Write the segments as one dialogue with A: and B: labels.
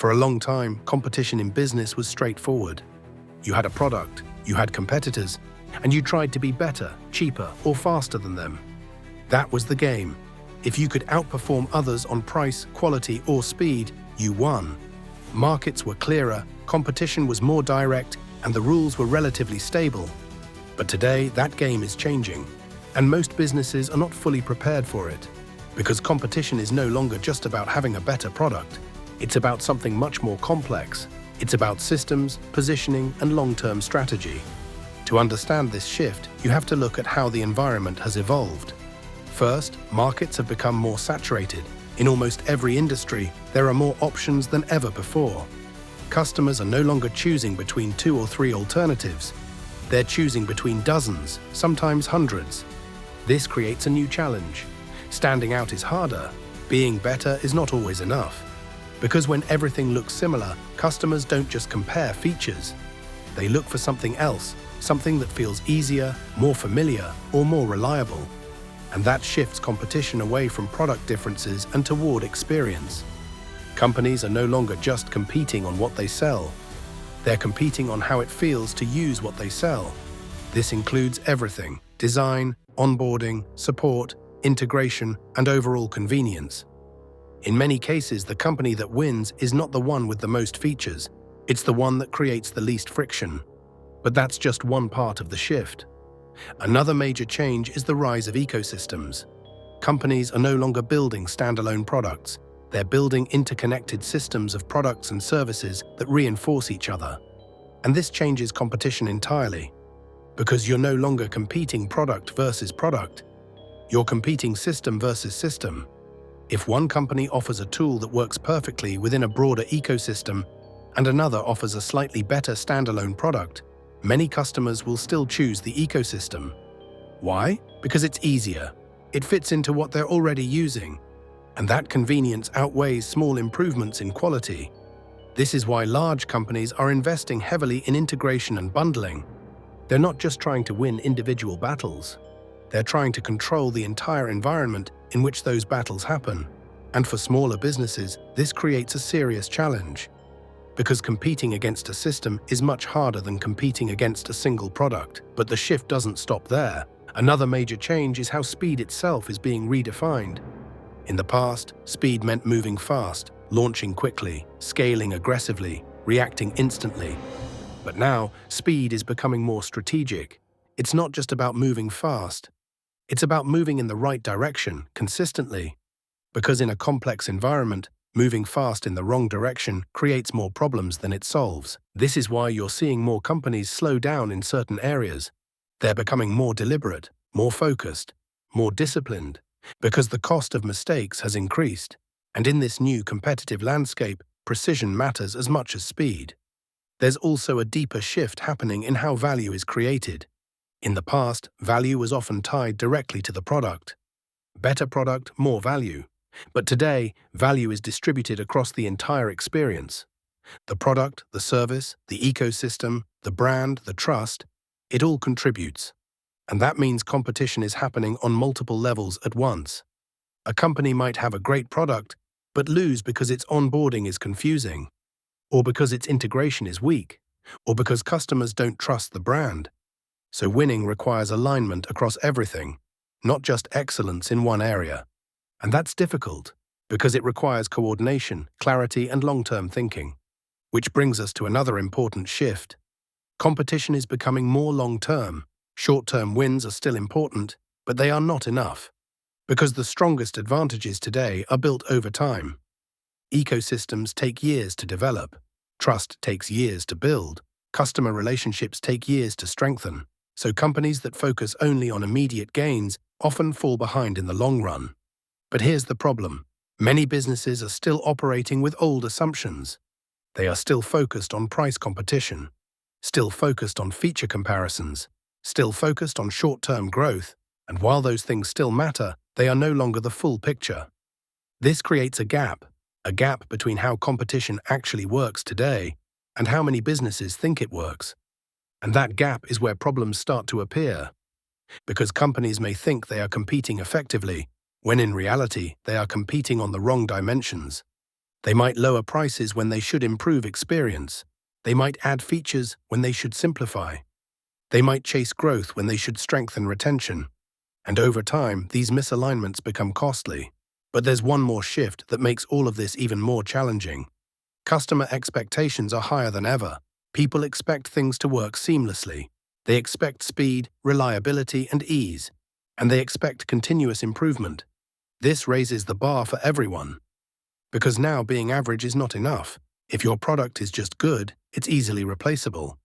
A: For a long time, competition in business was straightforward. You had a product, you had competitors, and you tried to be better, cheaper, or faster than them. That was the game. If you could outperform others on price, quality, or speed, you won. Markets were clearer, competition was more direct, and the rules were relatively stable. But today, that game is changing, and most businesses are not fully prepared for it, because competition is no longer just about having a better product. It's about something much more complex. It's about systems, positioning, and long-term strategy. To understand this shift, you have to look at how the environment has evolved. First, markets have become more saturated. In almost every industry, there are more options than ever before. Customers are no longer choosing between 2 or 3 alternatives. They're choosing between dozens, sometimes hundreds. This creates a new challenge. Standing out is harder. Being better is not always enough. Because when everything looks similar, customers don't just compare features. They look for something else, something that feels easier, more familiar, or more reliable. And that shifts competition away from product differences and toward experience. Companies are no longer just competing on what they sell. They're competing on how it feels to use what they sell. This includes everything: design, onboarding, support, integration, and overall convenience. In many cases, the company that wins is not the one with the most features. It's the one that creates the least friction. But that's just one part of the shift. Another major change is the rise of ecosystems. Companies are no longer building standalone products. They're building interconnected systems of products and services that reinforce each other. And this changes competition entirely. Because you're no longer competing product versus product. You're competing system versus system. If one company offers a tool that works perfectly within a broader ecosystem and another offers a slightly better standalone product, many customers will still choose the ecosystem. Why? Because it's easier. It fits into what they're already using. And that convenience outweighs small improvements in quality. This is why large companies are investing heavily in integration and bundling. They're not just trying to win individual battles. They're trying to control the entire environment in which those battles happen. And for smaller businesses, this creates a serious challenge. Because competing against a system is much harder than competing against a single product. But the shift doesn't stop there. Another major change is how speed itself is being redefined. In the past, speed meant moving fast, launching quickly, scaling aggressively, reacting instantly. But now, speed is becoming more strategic. It's not just about moving fast. It's about moving in the right direction, consistently. Because in a complex environment, moving fast in the wrong direction creates more problems than it solves. This is why you're seeing more companies slow down in certain areas. They're becoming more deliberate, more focused, more disciplined, because the cost of mistakes has increased. And in this new competitive landscape, precision matters as much as speed. There's also a deeper shift happening in how value is created. In the past, value was often tied directly to the product. Better product, more value. But today, value is distributed across the entire experience. The product, the service, the ecosystem, the brand, the trust, it all contributes. And that means competition is happening on multiple levels at once. A company might have a great product, but lose because its onboarding is confusing, or because its integration is weak, or because customers don't trust the brand. So winning requires alignment across everything, not just excellence in one area. And that's difficult, because it requires coordination, clarity, and long-term thinking. Which brings us to another important shift. Competition is becoming more long-term. Short-term wins are still important, but they are not enough. Because the strongest advantages today are built over time. Ecosystems take years to develop. Trust takes years to build. Customer relationships take years to strengthen. So companies that focus only on immediate gains often fall behind in the long run. But here's the problem. Many businesses are still operating with old assumptions. They are still focused on price competition, still focused on feature comparisons, still focused on short-term growth, and while those things still matter, they are no longer the full picture. This creates a gap between how competition actually works today and how many businesses think it works. And that gap is where problems start to appear. Because companies may think they are competing effectively, when in reality they are competing on the wrong dimensions. They might lower prices when they should improve experience. They might add features when they should simplify. They might chase growth when they should strengthen retention. And over time, these misalignments become costly. But there's one more shift that makes all of this even more challenging. Customer expectations are higher than ever. People expect things to work seamlessly. They expect speed, reliability, and ease. And they expect continuous improvement. This raises the bar for everyone. Because now being average is not enough. If your product is just good, it's easily replaceable.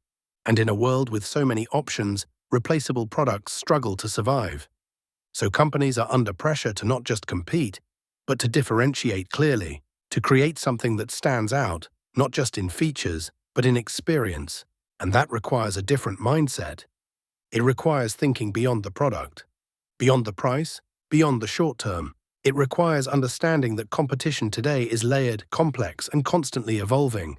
A: And in a world with so many options, replaceable products struggle to survive. So companies are under pressure to not just compete, but to differentiate clearly, to create something that stands out, not just in features, but in experience. And that requires a different mindset. It requires thinking beyond the product, beyond the price, beyond the short term. It requires understanding that competition today is layered, complex, and constantly evolving.